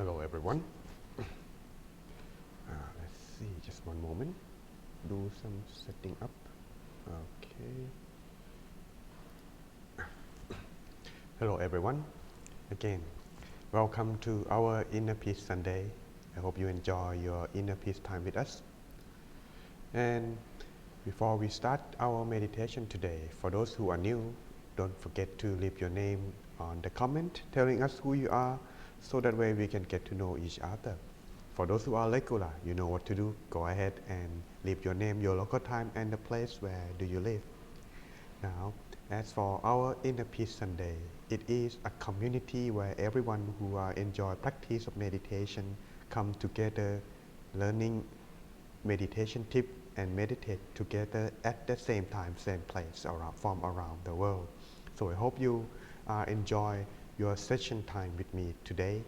Hello everyone. Let's see, just one moment. Do some setting up. Okay. Hello everyone. Again, welcome to our Inner Peace Sunday. I hope you enjoy your inner peace time with us. And before we start our meditation today, for those who are new, don't forget to leave your name on the comment telling us who you are, so that way we can get to know each other. For those who are regular, you know what to do. Go ahead and leave your name, your local time, and the place where do you live. Now, as for our Inner Peace Sunday, it is a community where everyone who enjoy practice of meditation come together, learning meditation tip and meditate together at the same time, same place from around the world. So I hope you enjoy your session time with me today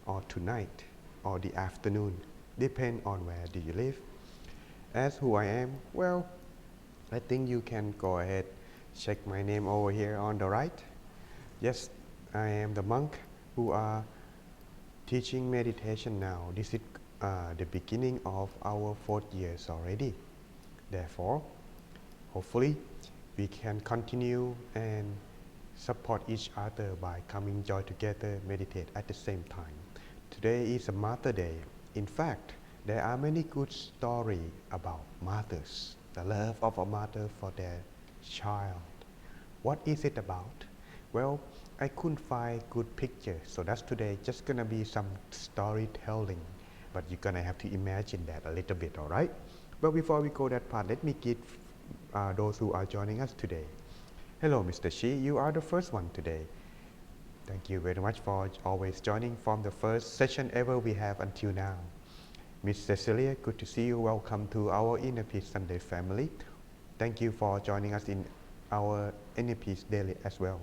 or tonight or the afternoon, depend on where do you live. As who I am, well, I think you can go ahead, check my name over here on the right. Yes, I am the monk who are teaching meditation now. This is the beginning of our 4th years already. Therefore, hopefully we can continue and support each other by coming join together, meditate at the same time. Today is a Mother Day. In fact, there are many good stories about mothers, the love of a mother for their child. What is it about? Well, I couldn't find good pictures, so that's today just gonna be some storytelling, but you're gonna have to imagine that a little bit, alright? But before we go that part, let me greet those who are joining us today. Hello, Mr. Shi, you are the first one today. Thank you very much for always joining from the first session ever we have until now. Miss Cecilia, good to see you. Welcome to our Inner Peace Sunday family. Thank you for joining us in our Inner Peace Daily as well.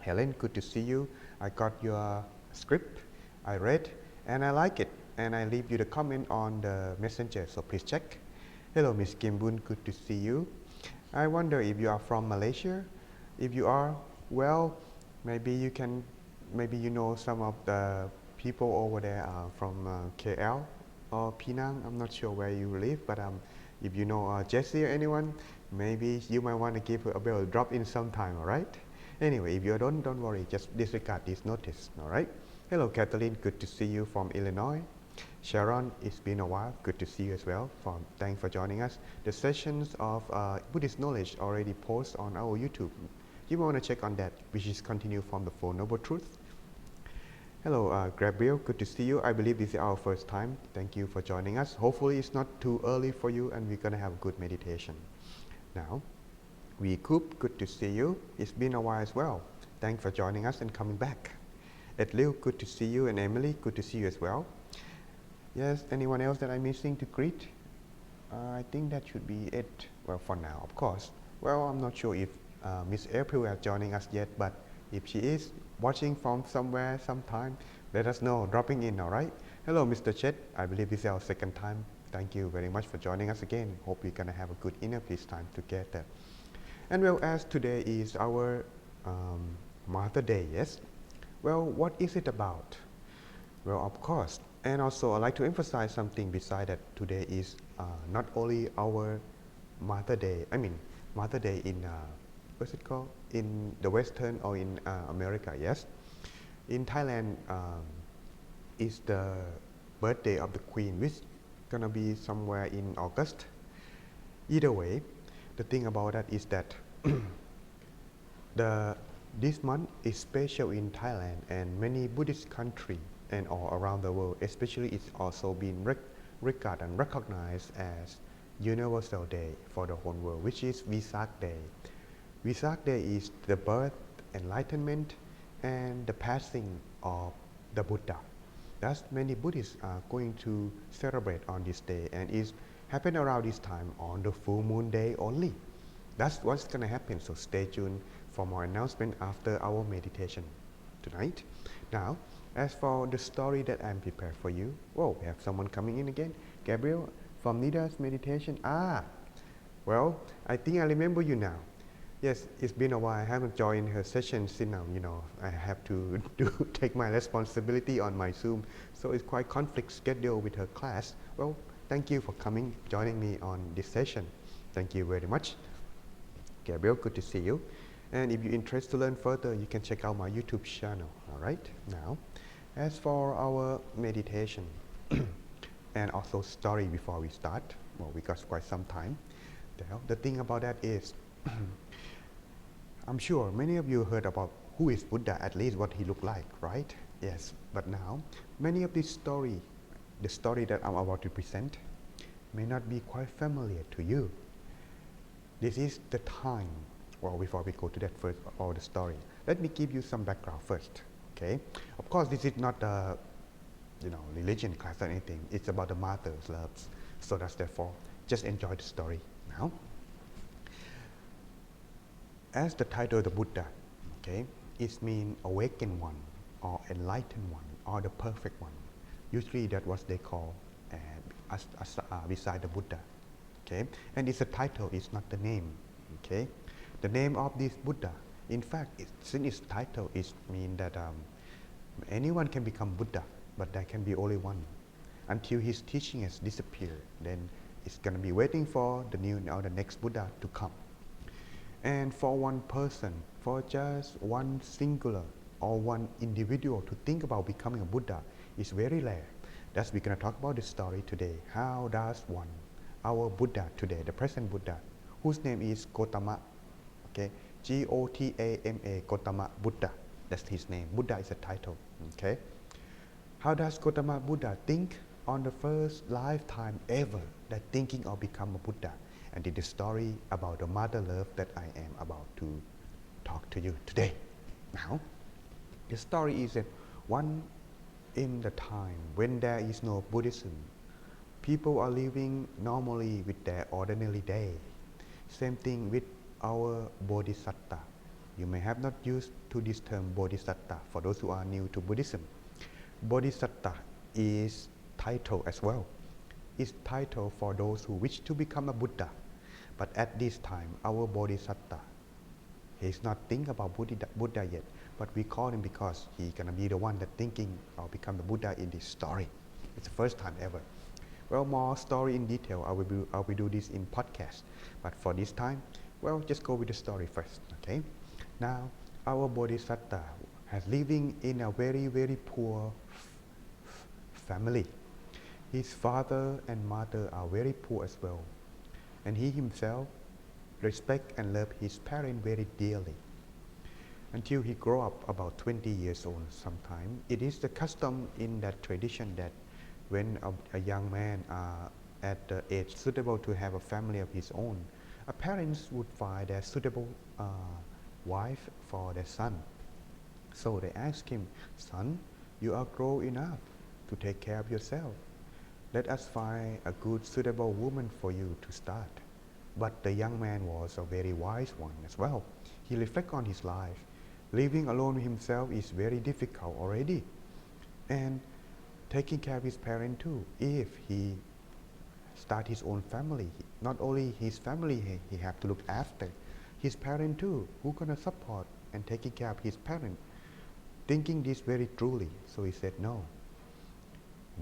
Helen, good to see you. I got your script, I read, and I like it. And I leave you the comment on the messenger, so please check. Hello, Miss Kim Boon, good to see you. I wonder if you are from Malaysia. If you are, well, maybe you know some of the people over there are from KL or Penang. I'm not sure where you live, but if you know Jessie or anyone, maybe you might want to give a bell, drop in sometime, all right? Anyway, if you don't worry, just disregard this notice, all right? Hello, Kathleen, good to see you from Illinois. Sharon, it's been a while, good to see you as well. Thanks for joining us. The sessions of Buddhist knowledge already posted on our YouTube. You want to check on that, which is continue from the Four Noble Truths. Hello, Gabriel, good to see you. I believe this is our first time. Thank you for joining us. Hopefully it's not too early for you and we're going to have a good meditation. Now, we Coop, good to see you. It's been a while as well. Thanks for joining us and coming back. Ed Liu, good to see you. And Emily, good to see you as well. Yes, anyone else that I'm missing to greet? I think that should be it. Well, for now, of course. Well, I'm not sure if Miss April is joining us yet, but if she is watching from somewhere, sometime, let us know, dropping in, all right? Hello, Mr. Chet. I believe this is our second time. Thank you very much for joining us again. Hope we're going to have a good inner peace time together. And well, as today is our Mother Day, yes? Well, what is it about? Well, of course. And also, I'd like to emphasize something beside that today is not only our Mother Day, Mother Day in, what's it called? In the Western or in America, yes? In Thailand, is the birthday of the Queen, which is gonna be somewhere in August. Either way, the thing about that is that this month is special in Thailand and many Buddhist countries and all around the world. Especially, it's also been regarded and recognized as Universal Day for the whole world, which is Vesak Day. Vesak Day is the birth, enlightenment, and the passing of the Buddha. Thus, many Buddhists are going to celebrate on this day, and it happens around this time on the full moon day only. That's what's going to happen, so stay tuned for more announcement after our meditation tonight. Now, as for the story that I'm prepared for you, whoa, we have someone coming in again. Gabriel from Nida's meditation. Well, I think I remember you now. Yes, it's been a while. I haven't joined her session since now, I have to take my responsibility on my Zoom. So it's quite conflict schedule with her class. Well, thank you for joining me on this session. Thank you very much. Gabriel, good to see you. And if you're interested to learn further, you can check out my YouTube channel. All right. Now, as for our meditation and also story before we start, well, we got quite some time. The thing about that is, I'm sure many of you heard about who is Buddha, at least what he looked like, right? Yes, but now many of these the story that I'm about to present, may not be quite familiar to you. This is the time, well, before we go to that first, or the story, let me give you some background first, okay? Of course, this is not a, religion class or anything. It's about the mother's loves. So that's therefore, just enjoy the story now. As the title of the Buddha, okay, it means awakened one, or enlightened one, or the perfect one. Usually that's what they call beside the Buddha, okay. And it's a title, it's not the name, okay. The name of this Buddha, in fact, since its title, it means that anyone can become Buddha, but there can be only one. Until his teaching has disappeared, then it's going to be waiting for the new or the next Buddha to come. And for one person, for just one singular or one individual to think about becoming a Buddha is very rare. That's we're going to talk about this story today. How does one, our Buddha today, the present Buddha, whose name is Gotama, okay, Gotama, Gotama Buddha, that's his name. Buddha is a title, okay. How does Gotama Buddha think on the first lifetime ever that thinking of become a Buddha? And did the story about the mother love that I am about to talk to you today. Now, the story is that one in the time when there is no Buddhism, people are living normally with their ordinary day. Same thing with our Bodhisattva. You may have not used to this term Bodhisattva for those who are new to Buddhism. Bodhisattva is title as well. It's title for those who wish to become a Buddha. But at this time, our Bodhisattva, he's not thinking about Buddha yet, but we call him because he's going to be the one that thinking of become the Buddha in this story. It's the first time ever. Well, more story in detail, I will do this in podcast. But for this time, well, just go with the story first, okay? Now, our Bodhisattva has living in a very, very poor family. His father and mother are very poor as well. And he himself respect and love his parents very dearly. Until he grew up about 20 years old sometime. It is the custom in that tradition that when a young man at the age suitable to have a family of his own, parents would find a suitable wife for their son. So they asked him, son, you are grown enough to take care of yourself. Let us find a good suitable woman for you to start. But the young man was a very wise one as well. He reflected on his life. Living alone with himself is very difficult already. And taking care of his parents too. If he start his own family, not only his family he have to look after, his parents too. Who gonna support and taking care of his parents? Thinking this very truly. So he said no.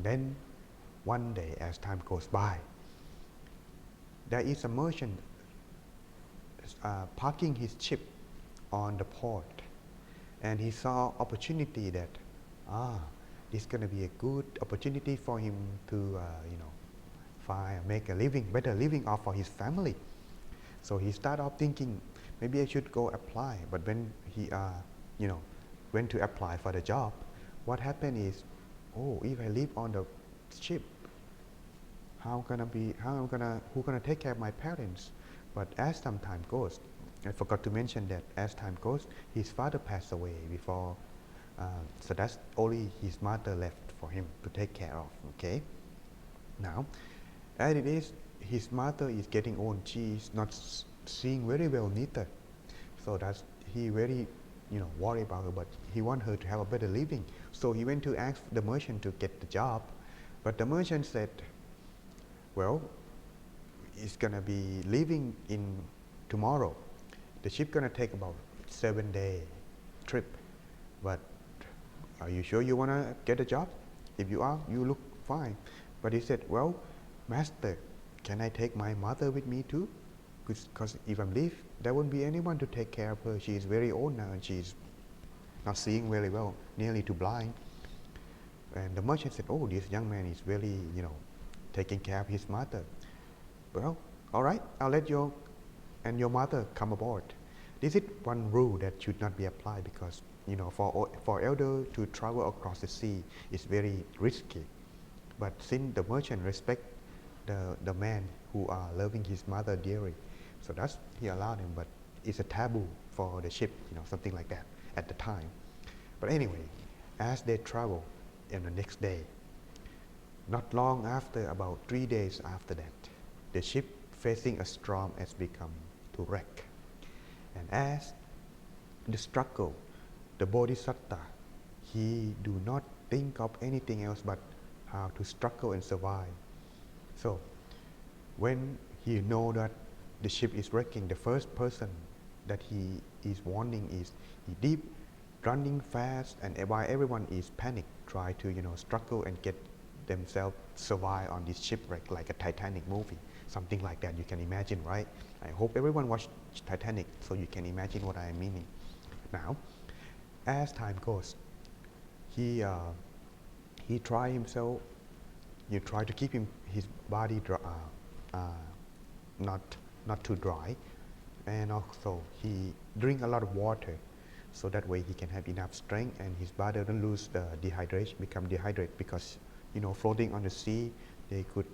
Then one day, as time goes by, there is a merchant parking his ship on the port, and he saw opportunity that this is going to be a good opportunity for him to make a living, better living off for his family. So he started off thinking maybe I should go apply. But when he went to apply for the job, what happened is, if I live on the ship, who gonna take care of my parents? But as some time goes, I forgot to mention that as time goes, his father passed away before, so that's only his mother left for him to take care of. Okay. Now, as it is, his mother is getting old. She is not seeing very well neither. So that's he very worried about her, but he want her to have a better living. So he went to ask the merchant to get the job, but the merchant said, well, it's gonna be leaving in tomorrow. the ship gonna take about 7-day trip, but are you sure you wanna get a job? If you are, you look fine. But he said, well, master, can I take my mother with me too? Because if I leave, there won't be anyone to take care of her. She is very old now and she's not seeing very well, nearly to blind. And the merchant said, oh, this young man is really, taking care of his mother. Well, all right, I'll let you and your mother come aboard. This is one rule that should not be applied because, for elder to travel across the sea is very risky. But since the merchant respect the man who are loving his mother dearly, so that's, he allowed him, but it's a taboo for the ship, something like that at the time. But anyway, as they travel in the next day, not long after, about 3 days after that, the ship facing a storm has become to wreck. And as the struggle, the Bodhisattva, he do not think of anything else but how to struggle and survive. So when he know that the ship is wrecking, the first person that he is warning is he deep running fast, and while everyone is panic, try to struggle and get themselves survive on this shipwreck like a Titanic movie, something like that. You can imagine, right? I hope everyone watched Titanic so you can imagine what I am meaning. Now, as time goes, he try himself. You try to keep his body dry, not too dry, and also he drink a lot of water, so that way he can have enough strength and his body doesn't lose the dehydration, become dehydrated, because floating on the sea they could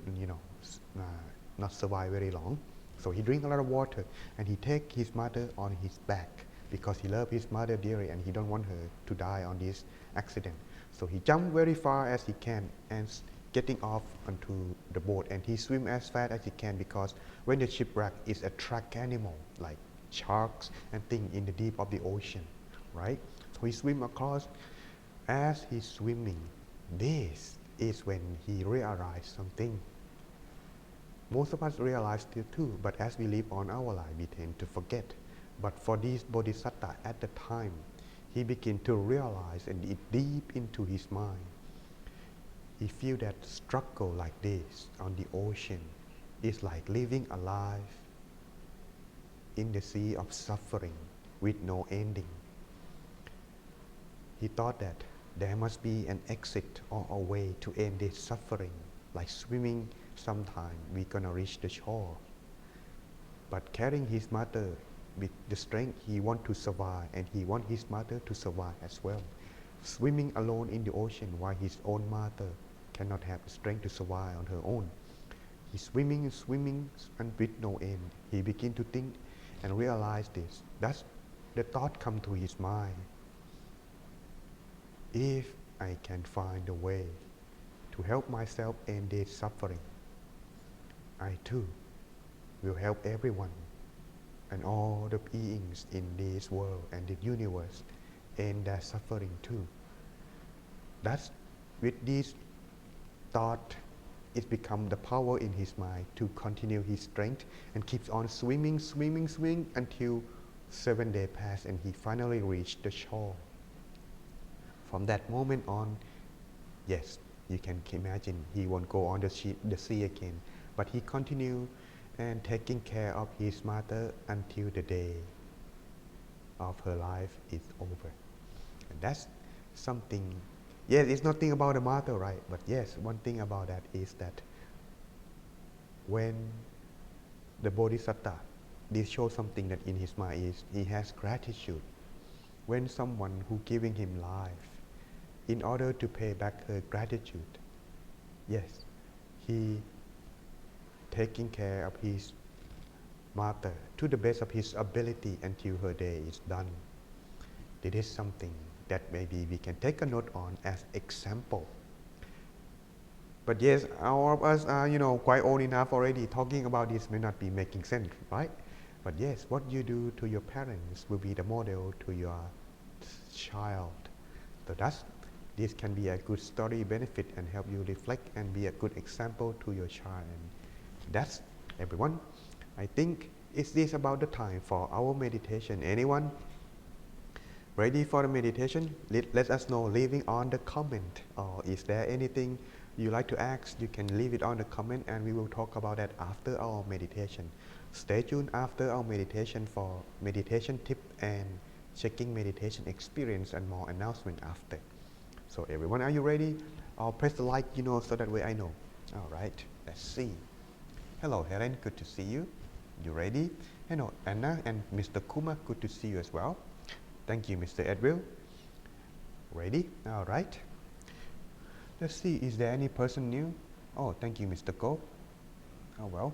not survive very long. So he drink a lot of water and he take his mother on his back because he loves his mother dearly and he don't want her to die on this accident. So he jumped very far as he can and getting off onto the boat, and he swim as fast as he can because when the shipwreck is a track animal like sharks and things in the deep of the ocean, right? So he swim across. As he's swimming, this is when he realized something. Most of us realize it too, but as we live on our life, we tend to forget. But for this Bodhisattva, at the time, he began to realize, and it deep into his mind, he feel that struggle like this on the ocean is like living a life in the sea of suffering with no ending. He thought that there must be an exit or a way to end this suffering, like swimming. Sometime we're gonna reach the shore. But carrying his mother with the strength, he want to survive, and he want his mother to survive as well. Swimming alone in the ocean while his own mother cannot have the strength to survive on her own. He's swimming and swimming and with no end. He begin to think and realize this. That's the thought come to his mind. If I can find a way to help myself end this suffering, I too will help everyone and all the beings in this world and the universe end their suffering too. That's with this thought, it becomes the power in his mind to continue his strength and keeps on swimming until 7 days pass and he finally reached the shore. From that moment on, yes, you can imagine he won't go on the sea again, but he continued and taking care of his mother until the day of her life is over. And that's something. Yes, it's nothing about the mother, right? But yes, one thing about that is that when the Bodhisattva, this shows something that in his mind is he has gratitude. When someone who giving him life, in order to pay back her gratitude, yes, he taking care of his mother to the best of his ability until her day is done. This is something that maybe we can take a note on as example. But yes, all of us are quite old enough already. Talking about this may not be making sense, right? But yes, what you do to your parents will be the model to your child. So this can be a good story benefit and help you reflect and be a good example to your child. And that's everyone. I think Is this about the time for our meditation? Anyone ready for the meditation? Let us know, leaving on the comment. Or is there anything you like to ask? You can leave it on the comment and we will talk about that after our meditation. Stay tuned after our meditation for meditation tip and checking meditation experience and more announcement after. So everyone, are you ready? I'll press the like, so that way I know. All right, let's see. Hello, Helen, good to see you. You ready? Hello, Anna and Mr. Kuma, good to see you as well. Thank you, Mr. Edwill. Ready? All right. Let's see, is there any person new? Oh, thank you, Mr. Go. Oh, well,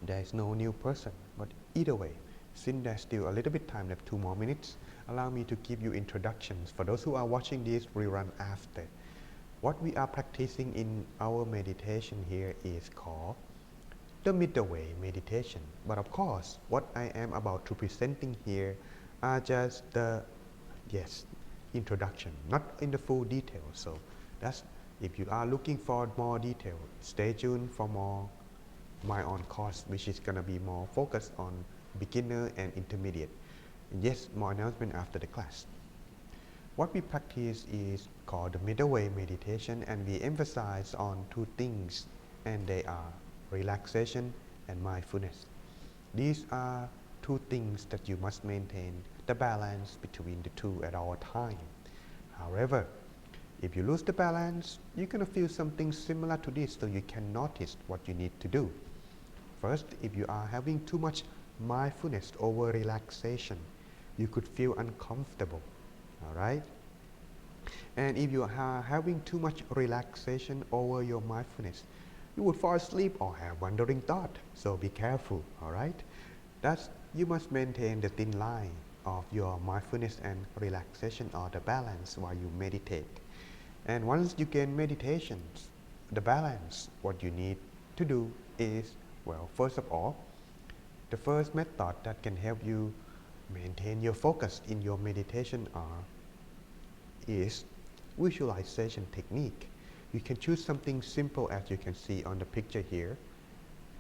there is no new person, but either way, since there's still a little bit time left, 2 more minutes, allow me to give you introductions for those who are watching this rerun after. What we are practicing in our meditation here is called the middle way meditation. But of course, what I am about to presenting here are just the introduction, not in the full detail. So that's, if you are looking for more detail, stay tuned for more my own course, which is gonna be more focused on beginner and intermediate. And yes, more announcement after the class. What we practice is called the middle way meditation, and we emphasize on 2 things, and they are relaxation and mindfulness. These are 2 things that you must maintain the balance between the 2 at all time. However, if you lose the balance, you're going to feel something similar to this, so you can notice what you need to do. First, if you are having too much mindfulness over relaxation, you could feel uncomfortable, all right? And if you are having too much relaxation over your mindfulness, you would fall asleep or have wandering thought, so be careful, all right? Thus, you must maintain the thin line of your mindfulness and relaxation, or the balance, while you meditate. And once you gain meditations, the balance, what you need to do is, well, first of all, the first method that can help you maintain your focus in your meditation is visualization technique. You can choose something simple, as you can see on the picture here,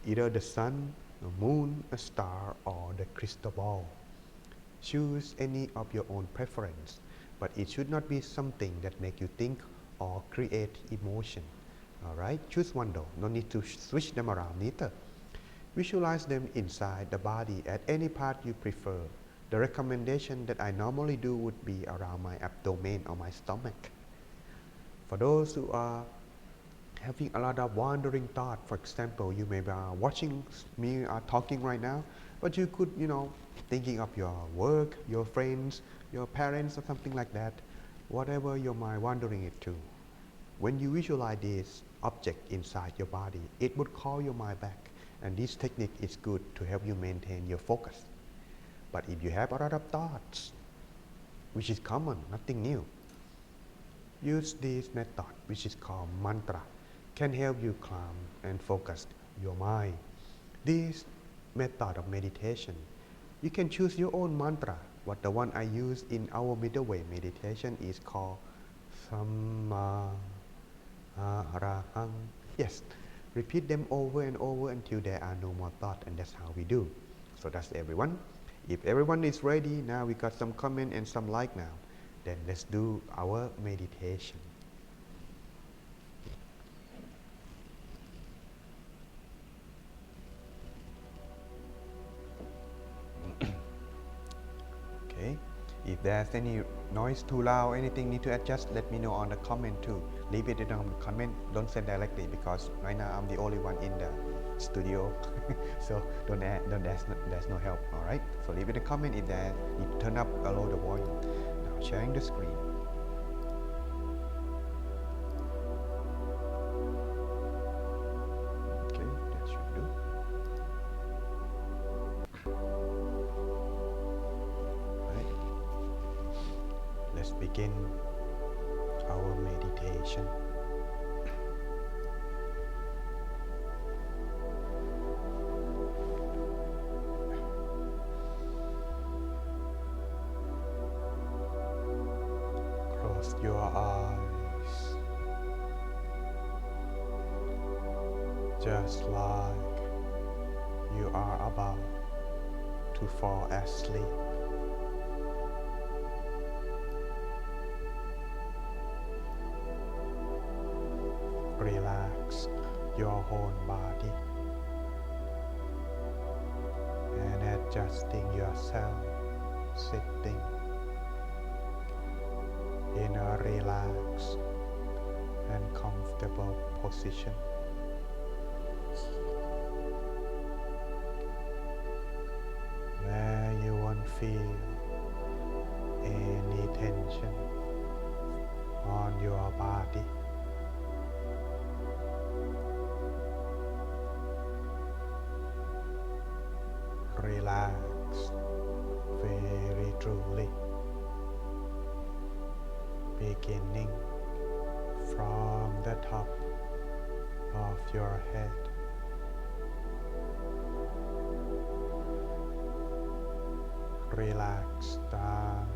either the sun, the moon, a star, or the crystal ball. Choose any of your own preference, but it should not be something that make you think or create emotion. All right, choose one though, no need to switch them around neither. Visualize them inside the body at any part you prefer. The recommendation that I normally do would be around my abdomen or my stomach. For those who are having a lot of wandering thought, for example, you may be watching me talking right now, but you could, thinking of your work, your friends, your parents, or something like that, whatever your mind wandering it to. When you visualize this object inside your body, it would call your mind back, and this technique is good to help you maintain your focus. But if you have a lot of thoughts, which is common, nothing new, use this method, which is called mantra, can help you calm and focus your mind. This method of meditation, you can choose your own mantra. What the one I use in our middle way meditation is called Samma Arahang. Yes, repeat them over and over until there are no more thoughts, and that's how we do. So that's everyone. If everyone is ready, now we got some comment and some like now, then let's do our meditation. Okay, if there's any noise too loud, anything need to adjust, let me know on the comment too. Leave it in the comment, don't send directly, because right now I'm the only one in the studio. So there's no help, all right? So leave it in the comment if there, you turn up a low the volume. Now sharing the screen. Okay, that should do. Right. Let's begin our meditation. Close your eyes, just like you are about to fall asleep. Relax your whole body and adjusting yourself, sitting in a relaxed and comfortable position. Where you won't feel any tension on your body. Relax very truly, beginning from the top of your head, relax down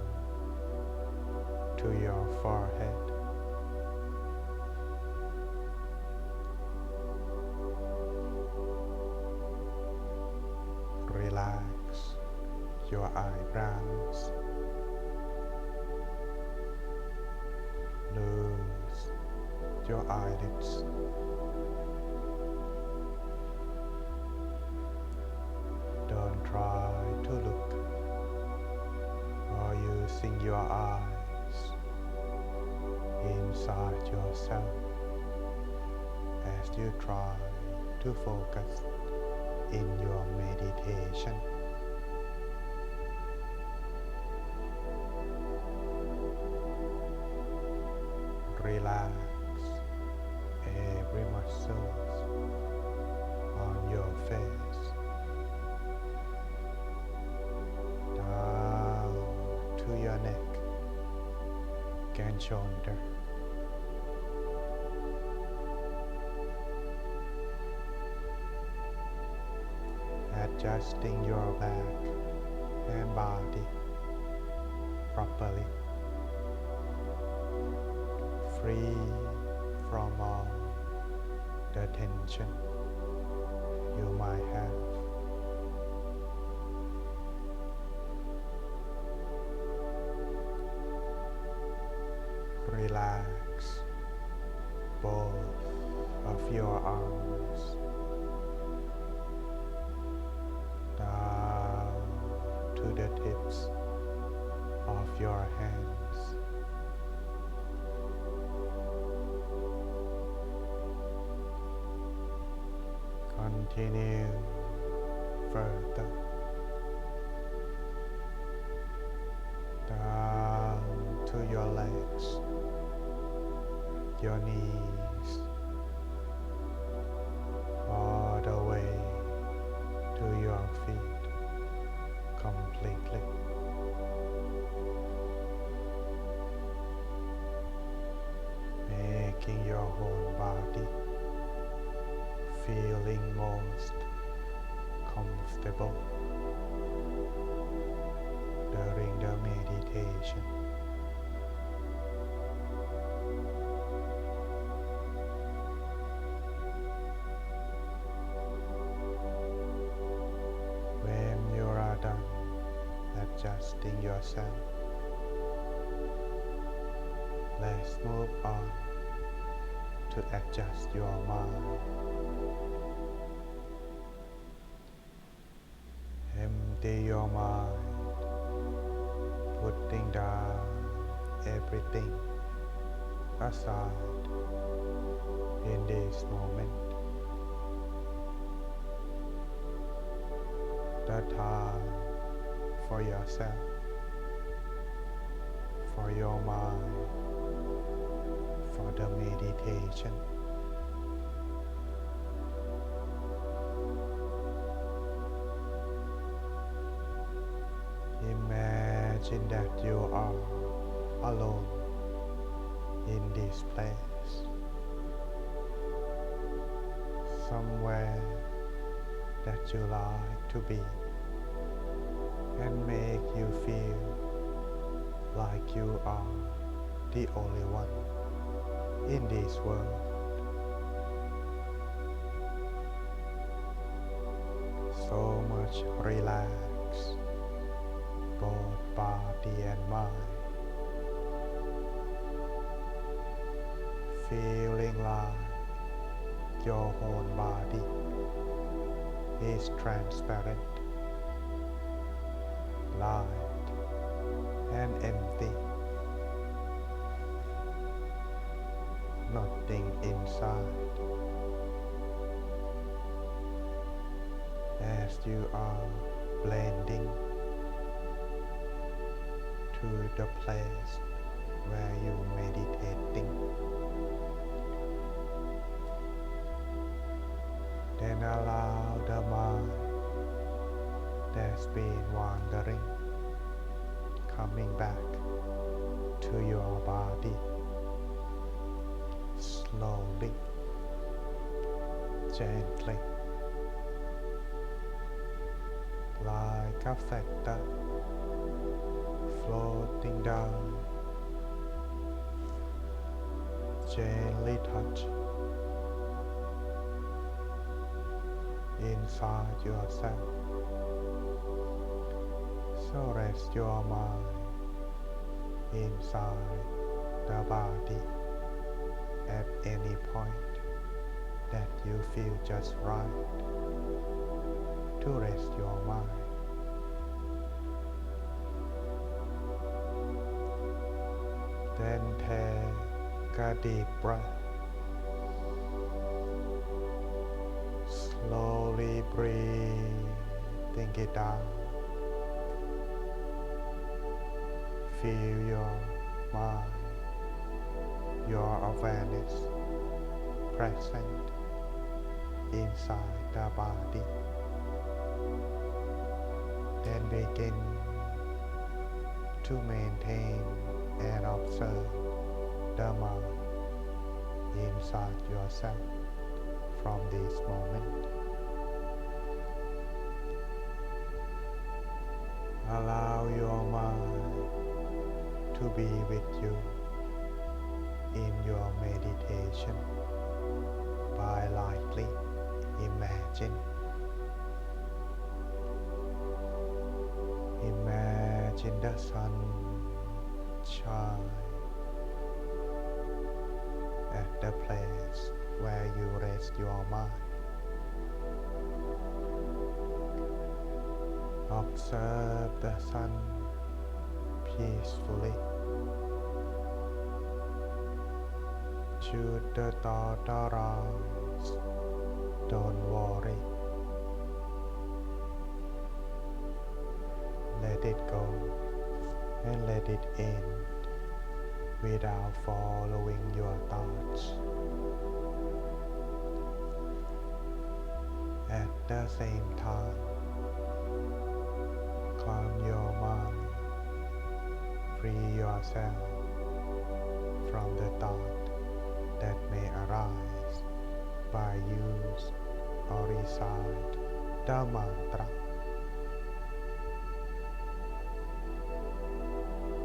to your forehead, relax your eyebrows, loose your eyelids, don't try to look or using your eyes inside yourself as you try to focus in your meditation. Relax every muscle on your face, down to your neck and shoulder. Adjusting your back and body properly, free from all the tension you might have. Relax both of your arms down to the tips of your hands. Continue further down to your legs, your knees, all the way to your feet completely. Making your whole body feeling most comfortable during the meditation. When you are done adjusting yourself, let's move on to adjust your mind. Empty your mind, putting down everything aside in this moment. The time for yourself, for your mind, for the meditation. Imagine that you are alone in this place, somewhere that you like to be, and make you feel like you are the only one in this world. So so much relaxed, both body and mind, feeling like your whole body is transparent, light and empty, nothing inside. As you are blending to the place where you meditating, then allow the mind that's been wandering coming back to your body slowly, gently, like a feather floating down, gently touch inside yourself. So rest your mind inside the body at any point that you feel just right to rest your mind. Then take a deep breath. Slowly breathing it out. Feel your mind, your awareness present inside the body. Then begin to maintain and observe the mind inside yourself from this moment. Allow your mind to be with you in your meditation by lightly imagine the sun shine at the place where you rest your mind. Observe the sun peacefully. Should the thought arise, don't worry. Let it go and let it end without following your thoughts. At the same time, calm your mind, free yourself from the thought that may arise by use or recite the mantra.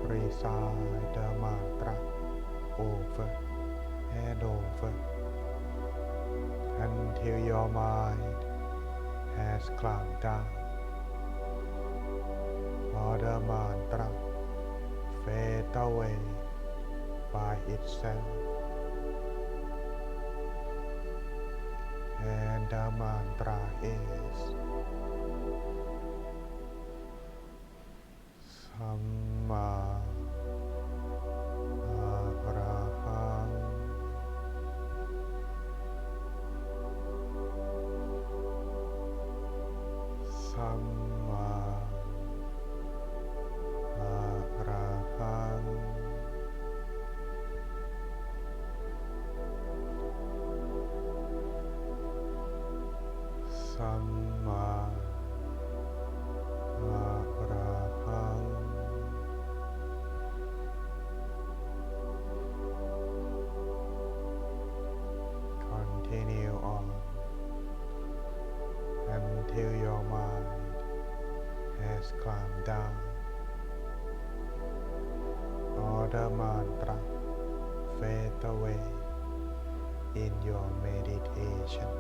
Recite the mantra over and over until your mind has calmed down, or the mantra fades away by itself, and the mantra is Samma Arahang. Samma Arahang. Samma Arahang. Continue on until your mind has calmed down, or the mantra fades away in your meditation.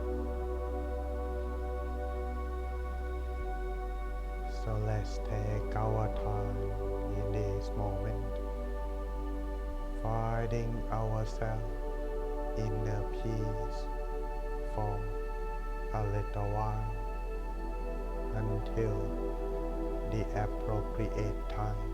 So let's take our time in this moment, finding ourselves inner peace for a little while until the appropriate time.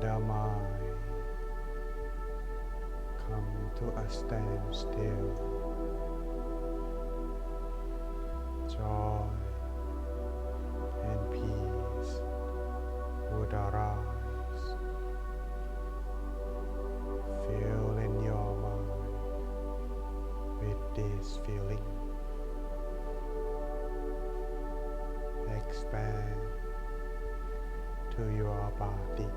the mind come to a standstill. Joy and peace would arise. Fill in your mind with this feeling. Expand to your body.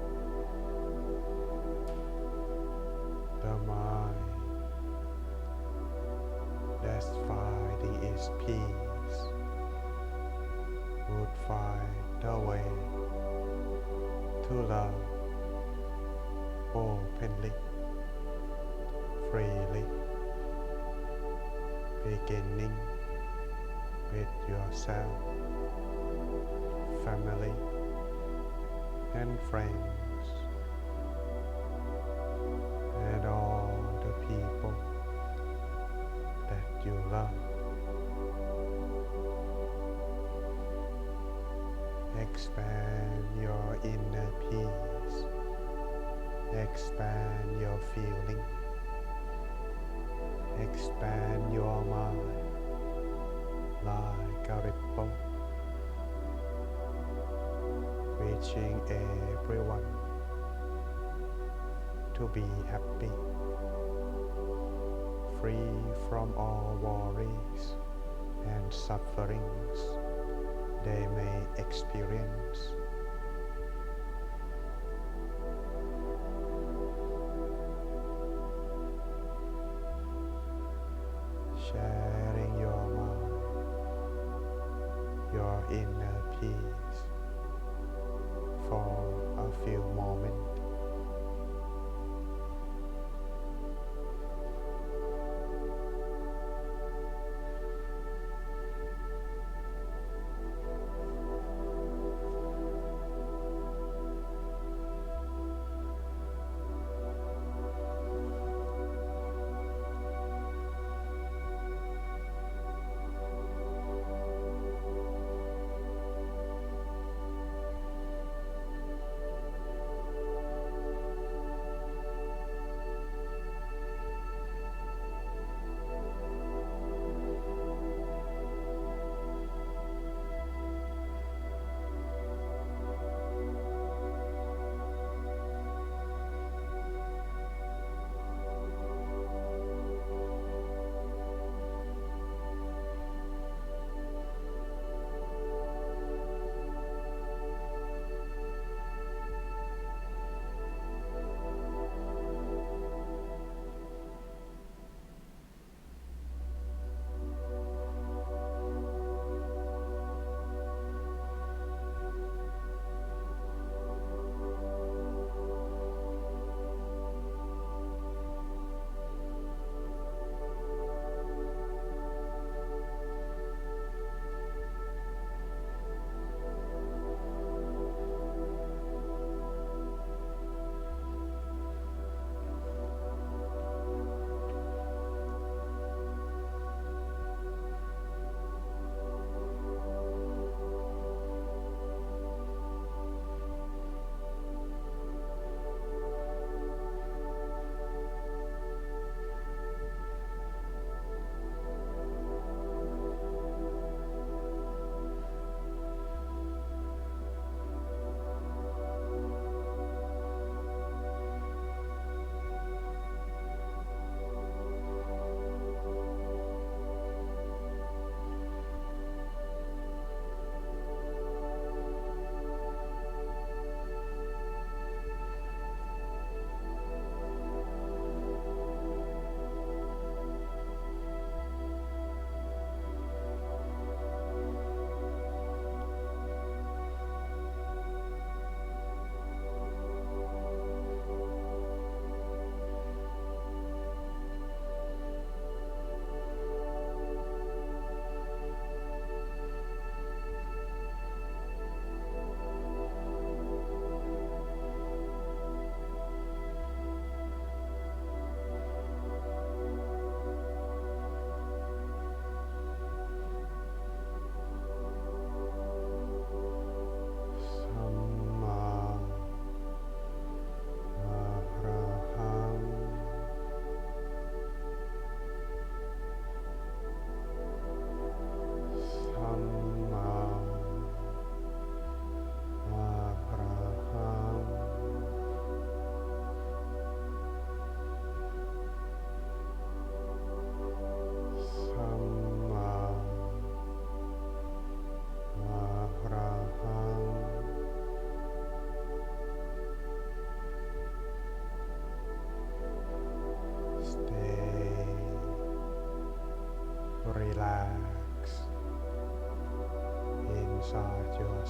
The mind that's finding its peace would find the way to love openly, freely, beginning with yourself, family, and friends, and all the people that you love. Expand your inner peace. Expand your feeling. Expand your mind like a ripple, reaching everyone to be happy, free from all worries and sufferings they may experience. Sharing your mind, your inner peace for a few moments.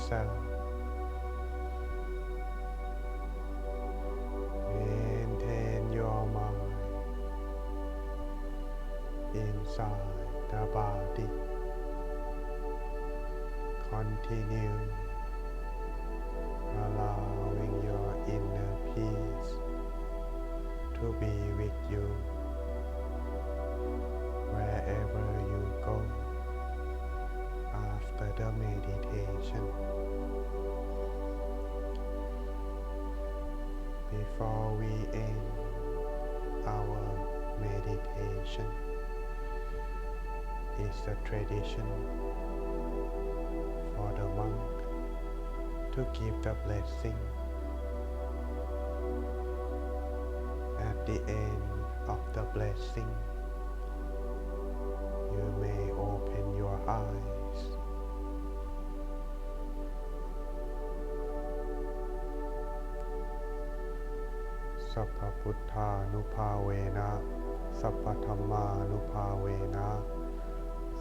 yourself. Maintain your mind inside the body. Continue allowing your inner peace to be with you wherever you go after the meditation. Before we end our meditation, it's a tradition for the monk to give the blessing. At the end of the blessing, you may open your eyes. Sappa Putthanupavena, Sappa Dhammanupavena,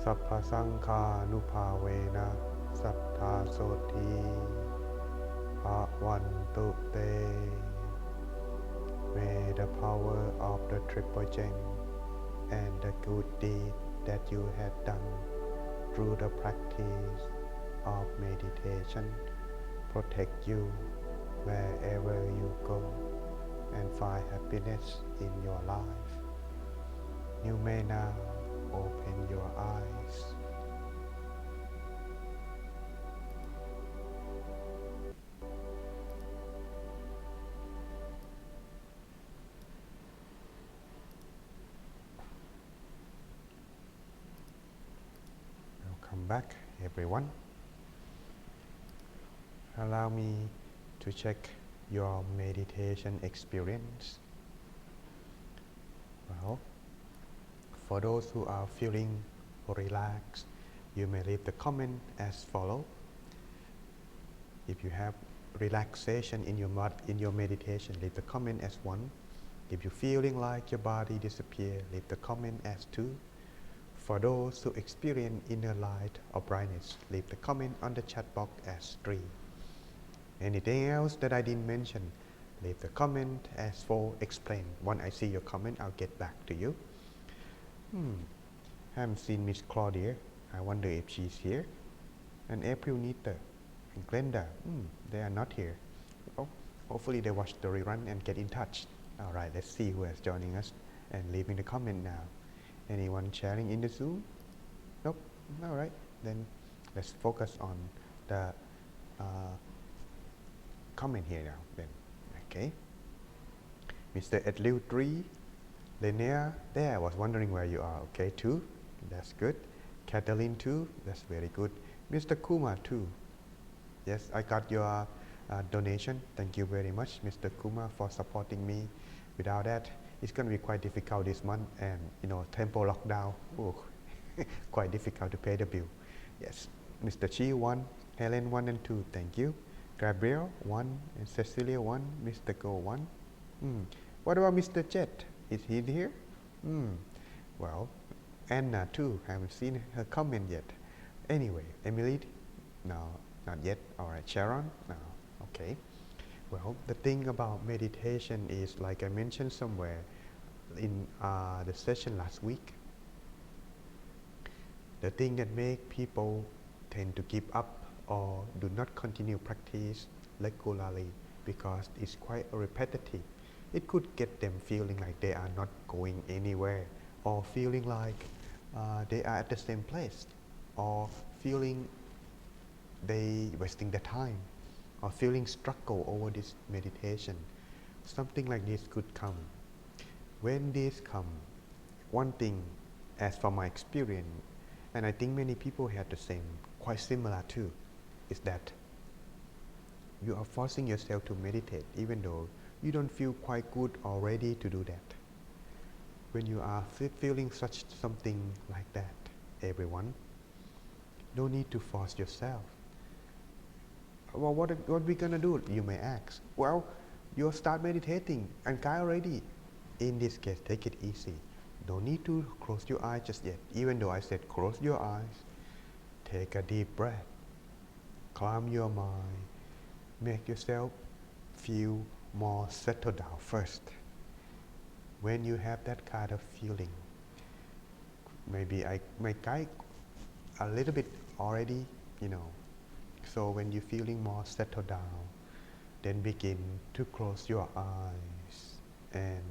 Sappa Sankhanupavena, Sattha Soti Bhavantu Te. May the power of the triple gem and the good deed that you had done through the practice of meditation protect you wherever you go and find happiness in your life. You may now open your eyes. Welcome back, everyone. Allow me to check your meditation experience. Well, for those who are feeling relaxed, you may leave the comment as follow. If you have relaxation in your meditation, leave the comment as 1. If you're feeling like your body disappear, leave the comment as 2. For those who experience inner light or brightness, leave the comment on the chat box as 3. Anything else that I didn't mention, leave the comment as 4. Explain. When I see your comment, I'll get back to you. Haven't seen Miss Claudia. I wonder if she's here. And April Nita and Glenda, they are not here. Oh, hopefully they watch the rerun and get in touch. All right, let's see who is joining us and leaving the comment now. Anyone sharing in the Zoom? Nope. All right, then let's focus on the comment here now. Then, okay. Mr. Edliu 3, Linnea, there. I was wondering where you are. Okay, 2, that's good. Kathleen 2, that's very good. Mr. Kuma 2, yes, I got your donation. Thank you very much, Mr. Kuma, for supporting me. Without that, it's going to be quite difficult this month, and tempo lockdown, quite difficult to pay the bill. Yes, Mr. Chi 1, Helen 1 and 2, thank you. Gabriel 1 and Cecilia 1, Mr. Go 1. What about Mr. Jet? Is he here? Well, Anna too, haven't seen her comment yet. Anyway, Emily, no, not yet. All right, Sharon, no, okay. Well, the thing about meditation is, like I mentioned somewhere in the session last week, the thing that make people tend to give up or do not continue practice regularly because it's quite repetitive. It could get them feeling like they are not going anywhere, or feeling like they are at the same place, or feeling they wasting their time, or feeling struggle over this meditation. Something like this could come. When this come, one thing, as from my experience, and I think many people had the same, quite similar too, is that you are forcing yourself to meditate even though you don't feel quite good or ready to do that. When you are feeling something like that, everyone, no need to force yourself. Well, what are we gonna do? You may ask. Well, you start meditating and guy already. In this case, take it easy. No need to close your eyes just yet. Even though I said close your eyes, take a deep breath. calm your mind, make yourself feel more settled down first. When you have that kind of feeling, maybe I may guide a little bit already, So when you're feeling more settled down, then begin to close your eyes and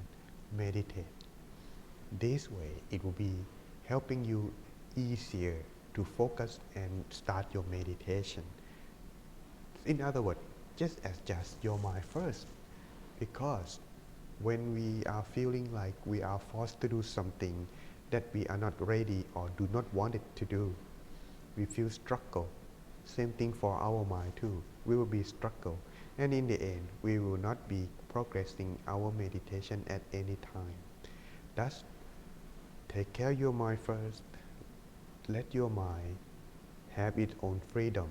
meditate. This way, it will be helping you easier to focus and start your meditation. In other words, just adjust your mind first, because when we are feeling like we are forced to do something that we are not ready or do not want it to do, we feel struggle. Same thing for our mind too. We will be struggle, and in the end, we will not be progressing our meditation at any time. Thus, take care of your mind first. Let your mind have its own freedom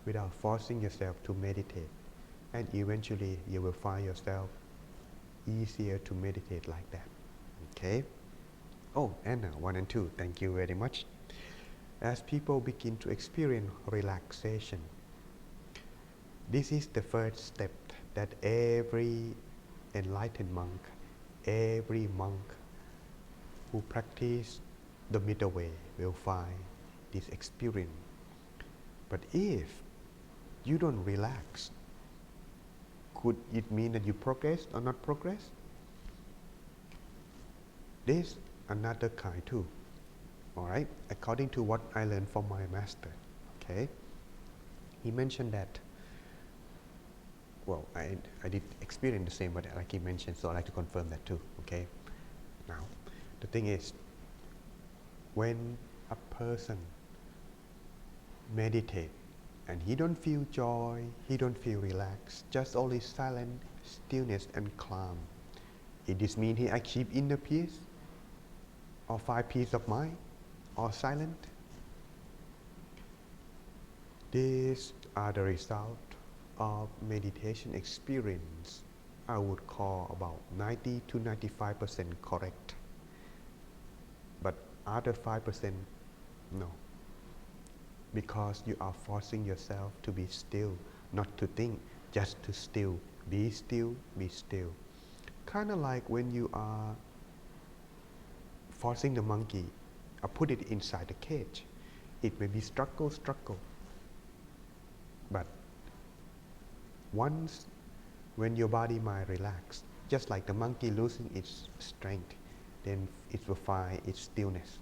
without forcing yourself to meditate, and eventually you will find yourself easier to meditate like that. Okay? Oh, Anna 1 and 2, thank you very much. As people begin to experience relaxation, this is the first step that every enlightened monk, every monk who practice the middle way will find this experience. But if you don't relax, could it mean that you progress or not progress? There's another kind too. Alright, according to what I learned from my master, okay, he mentioned that, well, I did experience the same, but like he mentioned, so I like to confirm that too, okay. Now, the thing is, when a person meditate and he don't feel joy, he don't feel relaxed, just only silent, stillness and calm, it does mean he achieve inner peace or find peace of mind or silent. These are the result of meditation experience. I would call about 90 to 95% correct, but other 5% no, because you are forcing yourself to be still, not to think, just to still, be still, be still. Kind of like when you are forcing the monkey or put it inside the cage. It may be struggle, but once when your body mind relax, just like the monkey losing its strength, then it will find its stillness.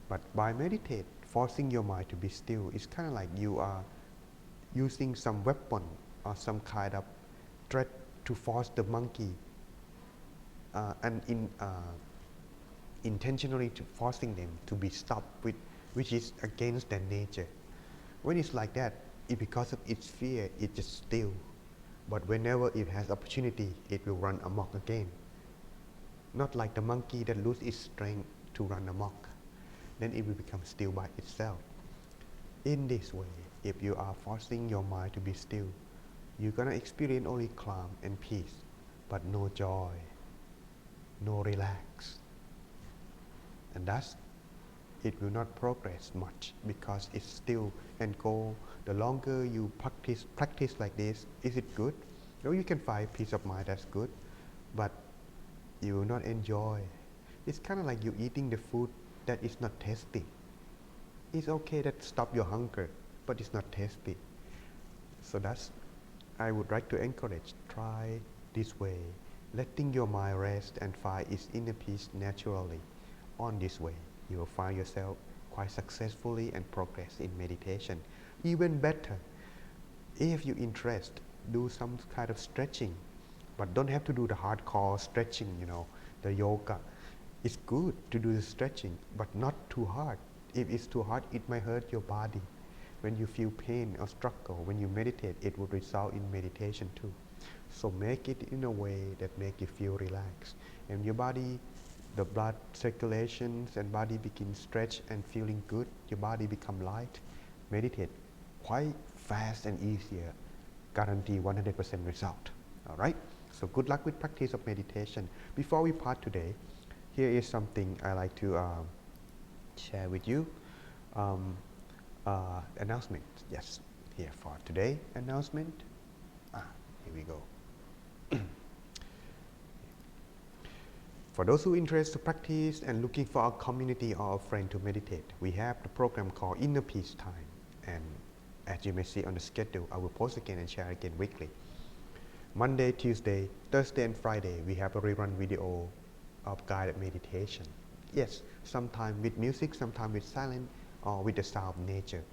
But by meditate, forcing your mind to be still, it's kind of like you are using some weapon or some kind of threat to force the monkey and intentionally to forcing them to be stopped with, which is against their nature. When it's like that, because of its fear, it just still. But whenever it has opportunity, it will run amok again. Not like the monkey that loses its strength to run amok. Then it will become still by itself. In this way, if you are forcing your mind to be still, you're gonna experience only calm and peace, but no joy, no relax. And thus, it will not progress much because it's still and go. The longer you practice like this, is it good? No, you can find peace of mind, that's good, but you will not enjoy. It's kind of like you eating the food that is not tasty. It's okay that stop your hunger, but it's not tasty. So that's, I would like to encourage, try this way, letting your mind rest and find its inner peace naturally. On this way, you will find yourself quite successfully and progress in meditation. Even better, if you're interested, do some kind of stretching, but don't have to do the hardcore stretching, the yoga. It's good to do the stretching, but not too hard. If it's too hard, it might hurt your body. When you feel pain or struggle, when you meditate, it will result in meditation too. So make it in a way that make you feel relaxed. And your body, the blood circulations and body begin stretch and feeling good, your body become light. Meditate quite fast and easier. Guarantee 100% result. Alright? So good luck with practice of meditation. Before we part today, here is something I like to share with you. Announcement. Yes. here for today announcement. Here we go. For those who are interested to practice and looking for a community or a friend to meditate, we have the program called Inner Peace Time. And as you may see on the schedule, I will post again and share again weekly. Monday, Tuesday, Thursday and Friday, we have a rerun video of guided meditation. Yes, sometimes with music, sometimes with silence or with the sound of nature.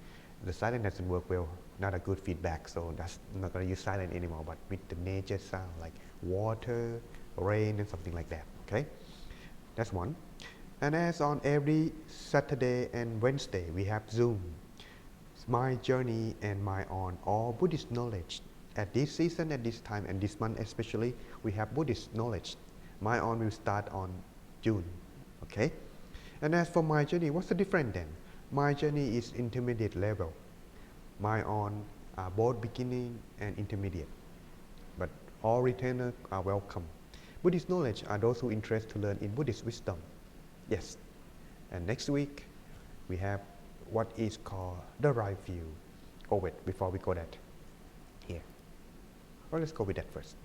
The silence doesn't work well, not a good feedback, so I'm not going to use silence anymore, but with the nature sound like water, rain and something like that, okay? That's one. And as on every Saturday and Wednesday, we have Zoom, My Journey and My On, all Buddhist knowledge. At this season, at this time, and this month especially, we have Buddhist knowledge. My On will start on June, okay? And as for My Journey, what's the difference then? My Journey is intermediate level. My On are both beginning and intermediate. But all retainers are welcome. Buddhist knowledge are those who are interested to learn in Buddhist wisdom. Yes. And next week, we have what is called the right view. Oh wait, before we go that, here. Well, let's go with that first.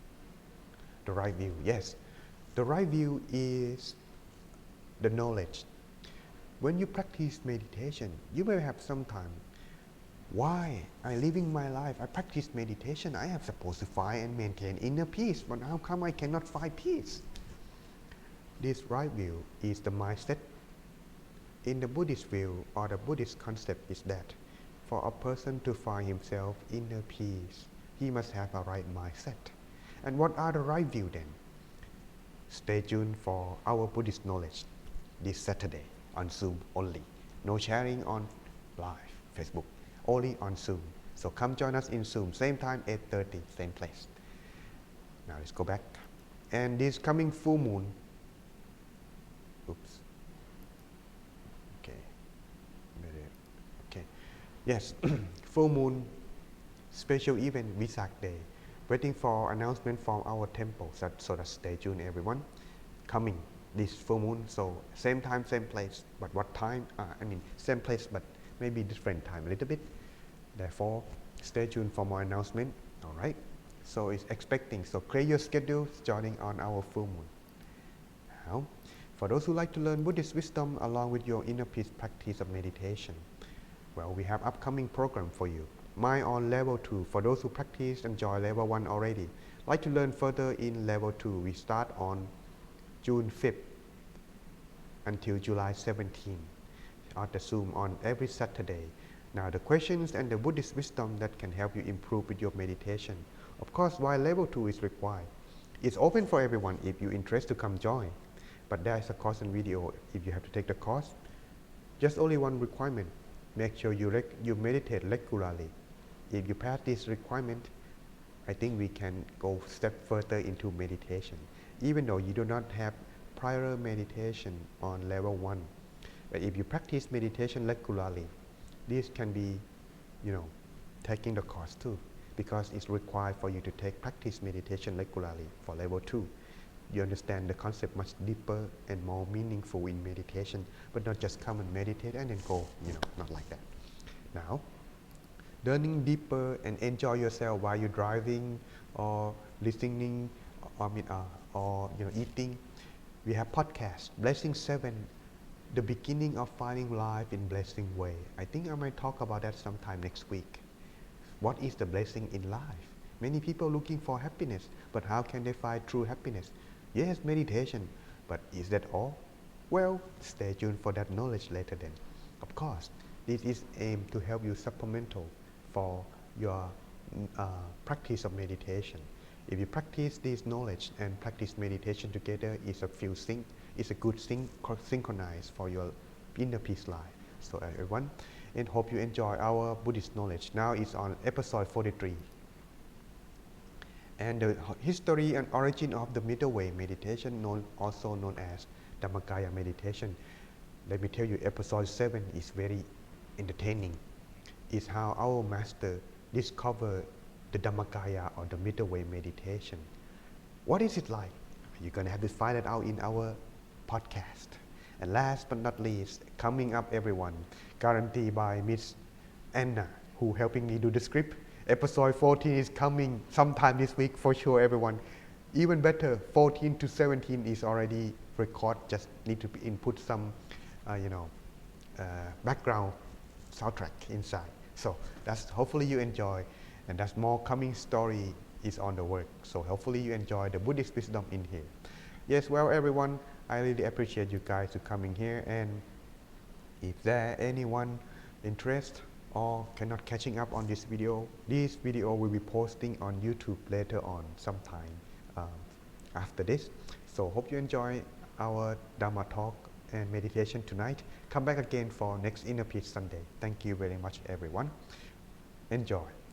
The right view, yes. The right view is the knowledge. When you practice meditation, you may have some time, why I living my life, I practice meditation, I am supposed to find and maintain inner peace, but how come I cannot find peace? This right view is the mindset. In the Buddhist view or the Buddhist concept is that for a person to find himself inner peace, he must have a right mindset. And what are the right view then? Stay tuned for our Buddhist knowledge this Saturday on Zoom only. No sharing on live Facebook, only on Zoom. So come join us in Zoom, same time, 8:30, same place. Now let's go back. And this coming full moon, oops. Okay. Yes, full moon, special event, Vesak Day. Waiting for announcement from our temple, so that stay tuned everyone. Coming this full moon, so same time, same place, but what time? Same place, but maybe different time a little bit. Therefore, stay tuned for more announcement. All right. So it's expecting. So create your schedule, joining on our full moon. Now, for those who like to learn Buddhist wisdom along with your inner peace practice of meditation, well, we have upcoming program for you. My On level 2 for those who practice and enjoy level 1 already. Like to learn further in level 2, we start on June 5th until July 17th on the Zoom on every Saturday. Now the questions and the Buddhist wisdom that can help you improve with your meditation. Of course, while level 2 is required, it's open for everyone if you're interested to come join. But there is a course and video if you have to take the course. Just only one requirement. Make sure you meditate regularly. If you pass this requirement, I think we can go step further into meditation. Even though you do not have prior meditation on level 1. But if you practice meditation regularly, this can be, taking the course too, because it's required for you to practice meditation regularly for level 2. You understand the concept much deeper and more meaningful in meditation, but not just come and meditate and then go, not like that. Now, learning deeper and enjoy yourself while you're driving or listening or eating. We have podcast, Blessing 7, the beginning of finding life in blessing way. I think I might talk about that sometime next week. What is the blessing in life? Many people looking for happiness, but how can they find true happiness? Yes, meditation, but is that all? Well, stay tuned for that knowledge later then. Of course, this is aimed to help you supplemental for your practice of meditation. If you practice this knowledge and practice meditation together, it's a good synchronized for your inner peace life. So everyone, and hope you enjoy our Buddhist knowledge. Now it's on episode 43. And the history and origin of the middle way meditation, also known as Dhammakaya meditation. Let me tell you, episode 7 is very entertaining. It's how our master discovered the Dhammakaya or the middle way meditation. What is it like? You're going to have to find it out in our podcast. And last but not least, coming up everyone, guaranteed by Miss Anna, who helping me do the script. Episode 14 is coming sometime this week for sure, everyone. Even better, 14 to 17 is already recorded. Just need to input some, background soundtrack inside. So that's hopefully you enjoy, and that's more coming story is on the work. So hopefully you enjoy the Buddhist wisdom in here. Yes, well, everyone, I really appreciate you guys to coming here, and if there anyone interested or cannot catching up on this video will be posting on YouTube later on sometime after this. So hope you enjoy our Dhamma talk and meditation tonight. Come back again for next Inner Peace Sunday. Thank you very much, everyone. Enjoy.